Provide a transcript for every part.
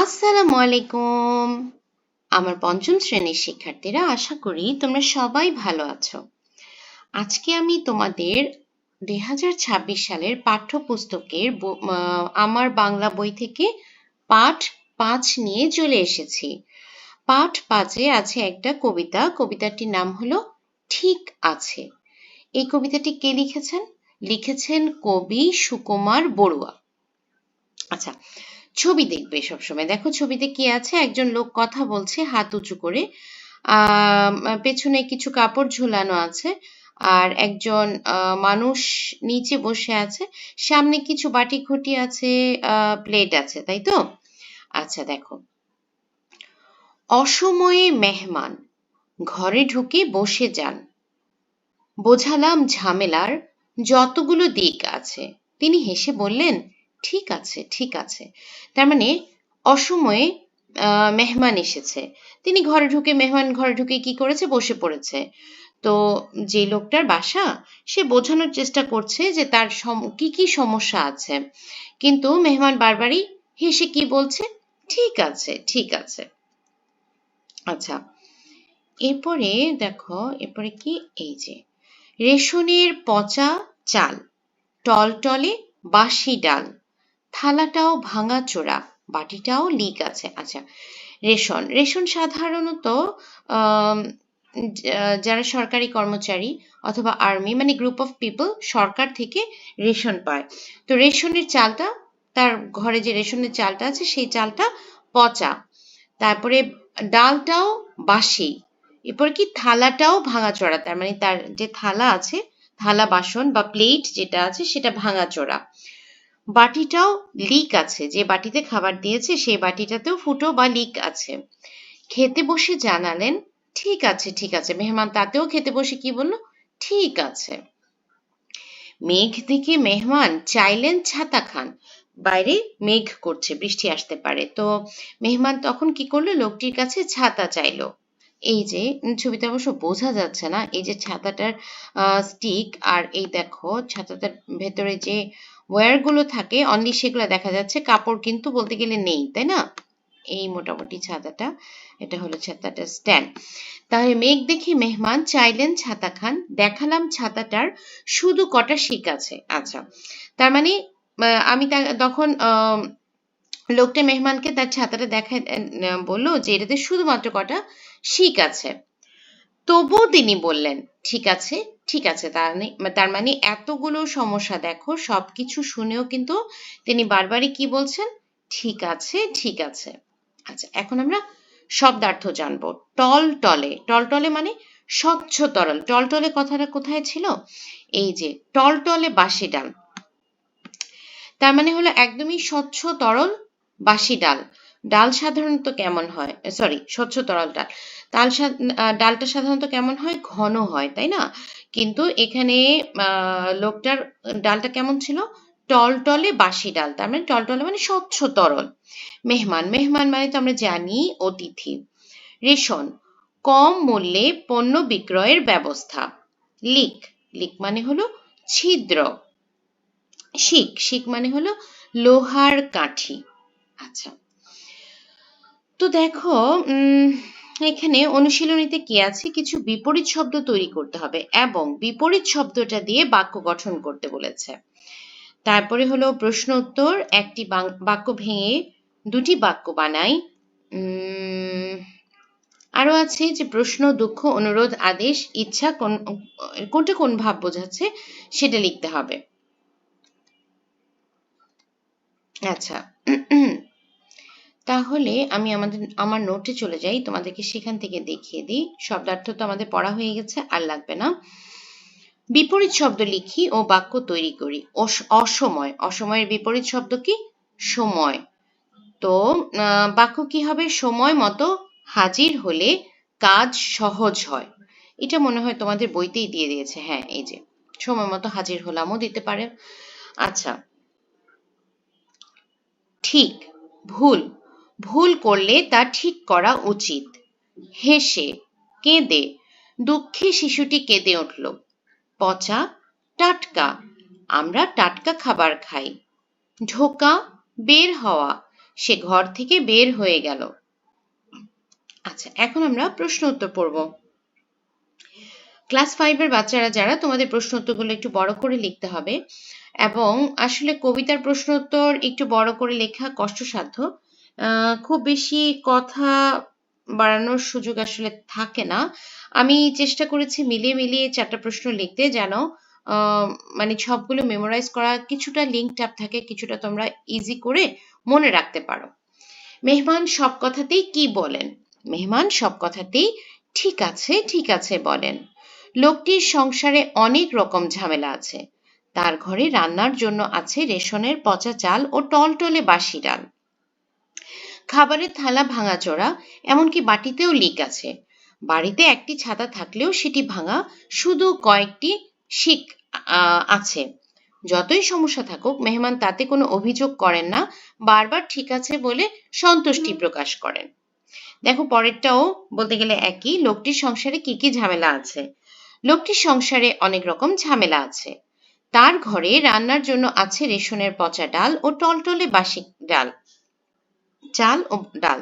আসসালামু আলাইকুম। আমার পঞ্চম শ্রেণীর শিক্ষার্থীরা, আশা করি তোমরা সবাই ভালো আছো। আজকে আমি তোমাদের 2026 সালের পাঠ্যপুস্তকের আমার বাংলা বই থেকে পাঠ 5 নিয়ে চলে এসেছি। পাঠ 5-এ আছে একটা কবিতা। কবিতাটির নাম হলো ঠিক আছে। এই কবিতাটি কে লিখেছেন? লিখেছেন কবি সুকুমার বড়ুয়া। আচ্ছা, ছবি দেখবে সবসময়। দেখো ছবিতে কি আছে? একজন লোক কথা বলছে হাত উঁচু করে। পেছনে কিছু কাপড় ঝোলানো আছে। আর একজন মানুষ নিচে বসে আছে। সামনে কিছু বাটি ঘটি আছে, প্লেট আছে, তাই তো? আচ্ছা দেখো, অসময়ে মেহমান ঘরে ঢুকে বসে যান, বোঝালাম ঝামেলার যতগুলো দিক আছে। তিনি হেসে বললেন, ঠিক আছে ঠিক আছে। তার মানে অসময়ে মেহমান এসেছে। তিনি মেহমান ঘরে ঢুকে কি করেছে? বসে পড়েছে। তো যে লোকটার বাসা, সে বোঝানোর চেষ্টা করছে যে তার কি কি সমস্যা আছে, কিন্তু মেহমান বারবারই হেসে কি বলছে? ঠিক আছে ঠিক আছে। আচ্ছা, এরপরে দেখো, এরপরে কি? এই যে রেশনের পচা চাল, টলটলে বাসি ডাল, থালাটাও ভাঙাচোরা, বাটিটাও লিক আছে। আচ্ছা, রেশন সাধারণত যারা সরকারি কর্মচারী অথবা আর্মি, মানে গ্রুপ অফ পিপল, সরকার থেকে রেশন পায়। তো রেশনের চালটা, তার ঘরে যে রেশনের চালটা আছে সেই চালটা পচা। তারপরে ডালটাও বাসি। এরপর কি? থালাটাও ভাঙাচোরা। তার মানে তার যে থালা আছে, থালা বাসন বা প্লেট যেটা আছে সেটা ভাঙাচোরা। বাটিটাও লিক আছে, যে বাটিতে খাবার দিয়েছে সেই বাটিটাতেও ফুটো বা লিক আছে। খেতে বসে জানালেন, ঠিক আছে ঠিক আছে। মেহমান তাতেও খেতে বসে কি বলল? ঠিক আছে। মেঘ দেখে মেহমান চাইলেন ছাতা খান, বাইরে মেঘ করছে, বৃষ্টি আসতে পারে। তো মেহমান তখন কি করলো? লোকটির কাছে ছাতা চাইলো। এই যে ছবিতে অবশ্য বোঝা যাচ্ছে না, এই যে ছাতাটার স্টিক, আর এই দেখো ছাতাটার ভেতরে যে ওয়্যার গুলো থাকে অনলি সেগুলো দেখা যাচ্ছে, কাপড় কিন্তু বলতে গেলে নেই, তাই না? এই মোটামুটি ছাতাটা, এটা হলো ছাতাটার স্ট্যান্ড। তাহলে মেঘ দেখে মেহমান চাইলেন ছাতা খান, দেখালাম ছাতাটার শুধু কটা শিক আছে। আচ্ছা, তার মানে আমি তখন লোকটা মেহমানকে তার ছাতাটা দেখায়, বললো যে এটাতে শুধুমাত্র কটা শিক আছে। তবুও তিনি বললেন, ঠিক আছে ঠিক আছে। তার মানে এতগুলো সমস্যা দেখো, সবকিছু শুনেও কিন্তু তিনি বারবারই কি বলছেন? ঠিক আছে ঠিক আছে। আচ্ছা, এখন আমরা শব্দার্থ জানবো। টলটলে, টলটলে মানে স্বচ্ছ তরল। টলটলে কথাটা কোথায় ছিল? এই যে টলটলে বাসি ডাল, তার মানে হলো একদমই স্বচ্ছ তরল বাসি ডাল। ডাল সাধারণত কেমন হয়? সরি, স্বচ্ছ তরল ডাল। ডালটা সাধারণত কেমন হয়? ঘন হয়, তাই না? কিন্তু এখানে লোকটার ডালটা কেমন ছিল? টলটলে বাসি ডাল। তার মানে টলটলে মানে স্বচ্ছ তরল। মেহমান, মেহমান মানে তো আমরা জানি অতিথি। রেশন, কম মূল্যে পণ্য বিক্রয়ের ব্যবস্থা। লিক, লিক মানে হলো ছিদ্র। শিক, শিক মানে হলো লোহার কাঠি। আচ্ছা, তো দেখো এখানে অনুশীলনীতে কি আছে? কিছু বিপরীত শব্দ তৈরি করতে হবে এবং বিপরীত শব্দটা দিয়ে বাক্য গঠন করতে বলেছে। তারপরে হলো প্রশ্ন উত্তর, একটি বাক্য ভেঙে দুটি বাক্য বানাই। আরো আছে যে প্রশ্ন, দুঃখ, অনুরোধ, আদেশ, ইচ্ছা, কোনটা কোন ভাব বোঝাচ্ছে সেটা লিখতে হবে। আচ্ছা, তাহলে আমি আমার নোটে চলে যাই, তোমাদেরকে সেখান থেকে দেখিয়ে দিই। শব্দার্থ তো আমাদের পড়া হয়ে গেছে, আর লাগবে না। বিপরীত শব্দ লিখি ও বাক্য তৈরি করি। অসময়, অসময়ের বিপরীত শব্দ কি? সময়। তো বাক্য কি হবে? সময় মতো হাজির হলে কাজ সহজ হয়। এটা মনে হয় তোমাদের বইতেই দিয়ে দিয়েছে। হ্যাঁ, এই যে সময় মতো হাজির হলামও দিতে পারে। আচ্ছা, ঠিক, ভুল, ভুল করলে তা ঠিক করা উচিত। হেসে, কেঁদে, দুঃখে শিশুটি কেঁদে উঠল। পচা, টাটকা, আমরা টাটকা খাবার খাই। ঢোকা, বের হওয়া, সে ঘর থেকে বের হয়ে গেল। আচ্ছা, এখন আমরা প্রশ্ন উত্তর পড়ব। ক্লাস 5 এর বাচ্চারা যারা, তোমাদের প্রশ্ন উত্তরগুলো একটু বড় করে লিখতে হবে, এবং আসলে কবিতার প্রশ্ন উত্তর একটু বড় করে লেখা কষ্টসাধ্য। খুব বেশি কথা বাড়ানোর সুযোগ আসলে থাকে না। আমি চেষ্টা করেছি মিলিয়ে মিলিয়ে 4টা প্রশ্ন লিখতে, যেন মানে সবগুলো মেমোরাইজ করা কিছুটা লিঙ্ক টাপ থাকে, কিছুটা তোমরা ইজি করে মনে রাখতে পারো। মেহমান সব কথাতেই কি বলেন? মেহমান সব কথাতেই ঠিক আছে ঠিক আছে বলেন। লোকটির সংসারে অনেক রকম ঝামেলা আছে। তার ঘরে রান্নার জন্য আছে রেশনের পচা চাল ও টলটলে বাসি ডাল। খাবারের থালা ভাঙাচোরা, এমনকি বাটিতেও লিক আছে। বাড়িতে একটি ছাতা থাকলেও সেটি ভাঙা, শুধু কয়েকটি শিক আছে। যতই সমস্যা থাকুক, মেহমান তাতে কোনো অভিযোগ করেন না, বারবার ঠিক আছে বলে সন্তুষ্টি প্রকাশ করেন। দেখো, পরেরটাও বলতে গেলে একই। লোকটির সংসারে কি কি ঝামেলা আছে? লোকটির সংসারে অনেক রকম ঝামেলা আছে। তার ঘরে রান্নার জন্য আছে রেশনের পচা ডাল ও টলটলে বাসি চাল ও ডাল।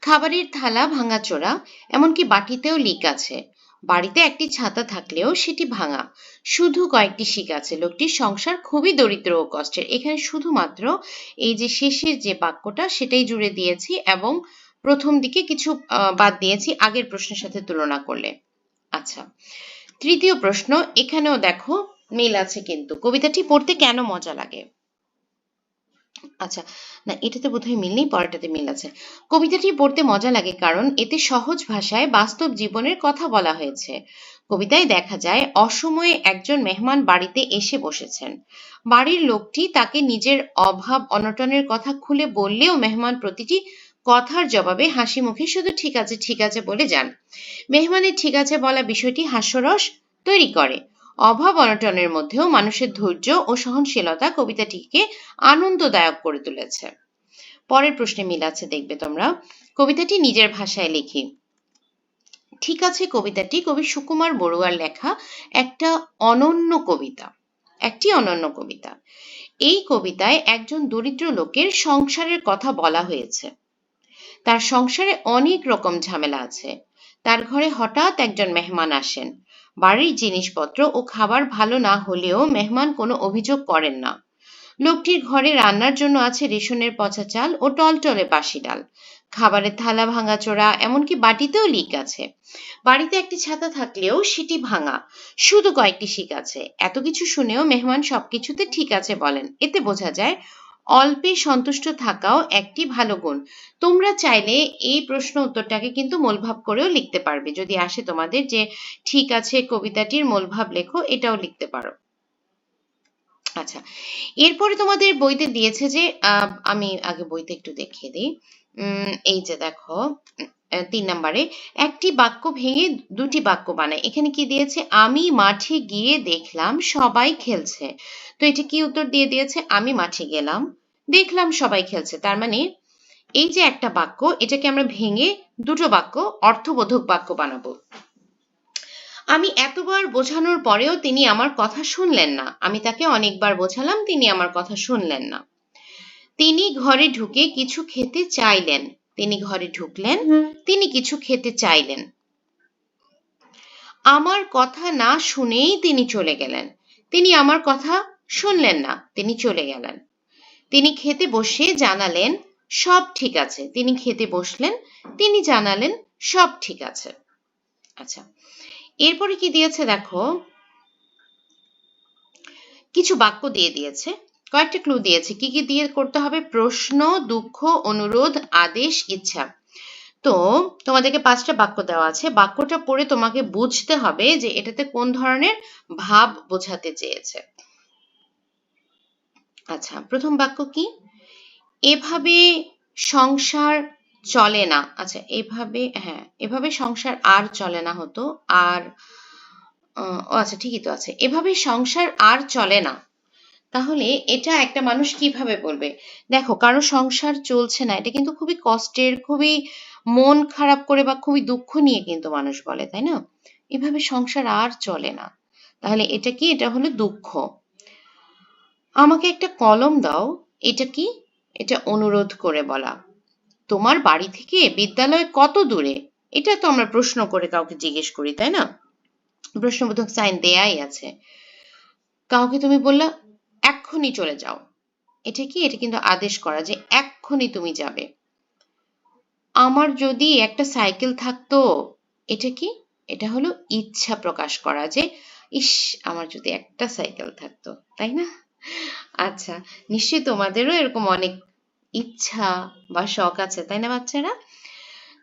খাবারের থালা ভাঙাচোরা, এমনকি বাটিতেও লিক আছে। বাড়িতে একটি ছাতা থাকলেও সেটি ভাঙা, শুধু কয়েকটি শিক আছে। লোকটির সংসার খুবই দরিদ্র ও কষ্টের। এখানে শুধুমাত্র এই যে শেষের যে বাক্যটা সেটাই জুড়ে দিয়েছি, এবং প্রথম দিকে কিছু বাদ দিয়েছি আগের প্রশ্নের সাথে তুলনা করলে। আচ্ছা, তৃতীয় প্রশ্ন, এখানেও দেখো মিল আছে, কিন্তু কবিতাটি পড়তে কেন মজা লাগে? আচ্ছা, না, এটাতে বোধহয় মিল নেই, পরেরটাতে মিল আছে। কবিতাটি পড়তে মজা লাগে কারণ এতে সহজ ভাষায় বাস্তব জীবনের কথা বলা হয়েছে। কবিতায় দেখা যায় অসময়ে একজন মেহমান বাড়িতে এসে বসেছেন। বাড়ির লোকটি তাকে নিজের অভাব অনটনের কথা খুলে বললেও মেহমান প্রতিটি কথার জবাবে হাসি মুখে শুধু ঠিক আছে বলে যান। মেহমানের ঠিক আছে বলা বিষয়টি হাস্যরস তৈরি করে। অভাব অনটনের মধ্যেও মানুষের ধৈর্য ও সহনশীলতা কবিতাটিকে আনন্দদায়ক করে তুলেছে। পরের প্রশ্নে মিল আছে, দেখবে তোমরা। কবিতাটি নিজের ভাষায় লিখি। ঠিক আছে কবিতাটি কবি সুকুমার বড়ুয়ার লেখা একটি অনন্য কবিতা। এই কবিতায় একজন দরিদ্র লোকের সংসারের কথা বলা হয়েছে। তার সংসারে অনেক রকম ঝামেলা আছে। তার ঘরে হঠাৎ একজন মেহমান আসেন। বাড়ির জিনিসপত্র ও খাবার ভালো না হলেও মেহমান কোনো অভিযোগ করেন না। লোকটির ঘরে রান্নার জন্য আছে রেশনের পচা চাল ও টলটলে বাসি ডাল। খাবারের থালা ভাঙাচোরা, এমনকি বাটিতেও লিক আছে। বাড়িতে একটি ছাতা থাকলেও সেটি ভাঙা, শুধু কয়েকটি শিক আছে। এত কিছু শুনেও মেহমান সবকিছুতে ঠিক আছে বলেন। এতে বোঝা যায় অল্পে সন্তুষ্ট থাকাও একটি ভালো গুণ। তোমরা চাইলে এই প্রশ্ন উত্তরটাকে কিন্তু মূলভাব করেও লিখতে পারবে। যদি আসে তোমাদের যে ঠিক আছে কবিতাটির মূলভাব লেখো, এটাও লিখতে পারো। আচ্ছা, এরপরে তোমাদের বইতে দিয়েছে যে আমি আগে বইতে একটু দেখিয়ে দিই। এই যে দেখো, 3 নম্বরে একটি বাক্য ভেঙে দুটি বাক্য বানায়। এখানে কি দিয়েছে? আমি মাঠে গিয়ে দেখলাম সবাই খেলছে। তো এটা কি উত্তর দিয়ে দিয়েছে? আমি মাঠে গেলাম, দেখলাম সবাই খেলছে। তার মানে এই যে একটা বাক্য, এটাকে আমরা ভেঙে দুটো বাক্য, অর্থবোধক বাক্য বানাবো। আমি এতবার বোঝানোর পরেও তিনি আমার কথা শুনলেন না। আমি তাকে অনেকবার বোঝালাম, তিনি আমার কথা শুনলেন না। তিনি ঘরে ঢুকে কিছু খেতে চাইলেন। তিনি ঘরে ঢুকলেন, তিনি কিছু খেতে চাইলেন। আমার কথা না শুনেই তিনি চলে গেলেন। তিনি আমার কথা শুনলেন না, তিনি চলে গেলেন। তিনি খেতে বসে জানালেন সব ঠিক আছে। তিনি খেতে বসলেন, তিনি জানালেন সব ঠিক আছে। আচ্ছা, এরপরে কি দিয়েছে দেখো, কিছু বাক্য দিয়ে দিয়েছে, কয়েকটা ক্লু দিয়েছে। কি কি দিয়ে করতে হবে? প্রশ্ন, দুঃখ, অনুরোধ, আদেশ, ইচ্ছা। তো তোমাদেরকে 5টা বাক্য দেওয়া আছে। বাক্যটা পড়ে তোমাকে বুঝতে হবে যে এটাতে কোন ধরনের ভাব বোঝাতে চেয়েছে। আচ্ছা, প্রথম বাক্য কি? এভাবে সংসার চলে না। আচ্ছা, এভাবে সংসার আর চলে না হতো। আর আচ্ছা, ঠিকই তো আছে। এভাবে সংসার আর চলে না। তাহলে এটা একটা মানুষ কিভাবে বলবে? দেখো, কারো সংসার চলছে না, এটা কিন্তু খুবই কষ্টের, খুবই মন খারাপ করে বা খুবই দুঃখ নিয়ে কিন্তু মানুষ বলে, তাই না? এভাবে সংসার আর চলে না। তাহলে এটা কি? এটা হলো দুঃখ। আমাকে একটা কলম দাও। এটা কি? এটা অনুরোধ করে বলা। তোমার বাড়ি থেকে বিদ্যালয় কত দূরে? এটা তো আমরা প্রশ্ন করে কাউকে জিজ্ঞেস করি, তাই না? প্রশ্নবোধক সাইন দেয়াই আছে। কাউকে তুমি বললা এক্ষুনি চলে যাও, এটা কি? এটা কিন্তু আদেশ করা যে এক্ষুনি তুমি যাবে। আমার যদি একটা সাইকেল থাকতো, এটা কি? এটা হলো ইচ্ছা প্রকাশ করা যে ইস, আমার যদি একটা সাইকেল থাকতো, তাই না? আচ্ছা, নিশ্চয়ই তোমাদেরও এরকম অনেক ইচ্ছা বা শখ আছে, তাই না বাচ্চারা?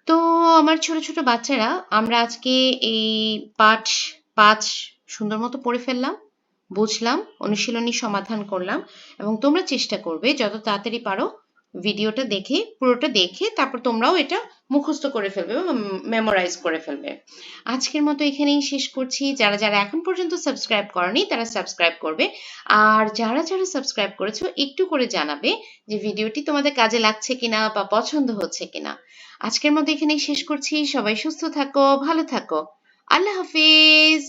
তো আমার ছোট ছোট বাচ্চারা, আমরা আজকে এই পাঠ 5 সুন্দর মতো পড়ে ফেললাম, বুঝলাম, অনুশীলনী সমাধান করলাম, এবং তোমরা চেষ্টা করবে যত তাড়াতাড়ি পারো ভিডিওটা দেখে, পুরোটা দেখে তারপর তোমরাও এটা মুখস্থ করে ফেলবে বা মেমোরাইজ করে ফেলবে। আজকের মতো এখানেই শেষ করছি। যারা যারা এখন পর্যন্ত সাবস্ক্রাইব করনি তারা সাবস্ক্রাইব করবে, আর যারা যারা সাবস্ক্রাইব করেছো একটু করে জানাবে যে ভিডিওটি তোমাদের কাজে লাগছে কিনা বা পছন্দ হচ্ছে কিনা। আজকের মতো এখানেই শেষ করছি। সবাই সুস্থ থাকো, ভালো থাকো। আল্লাহ হাফিজ।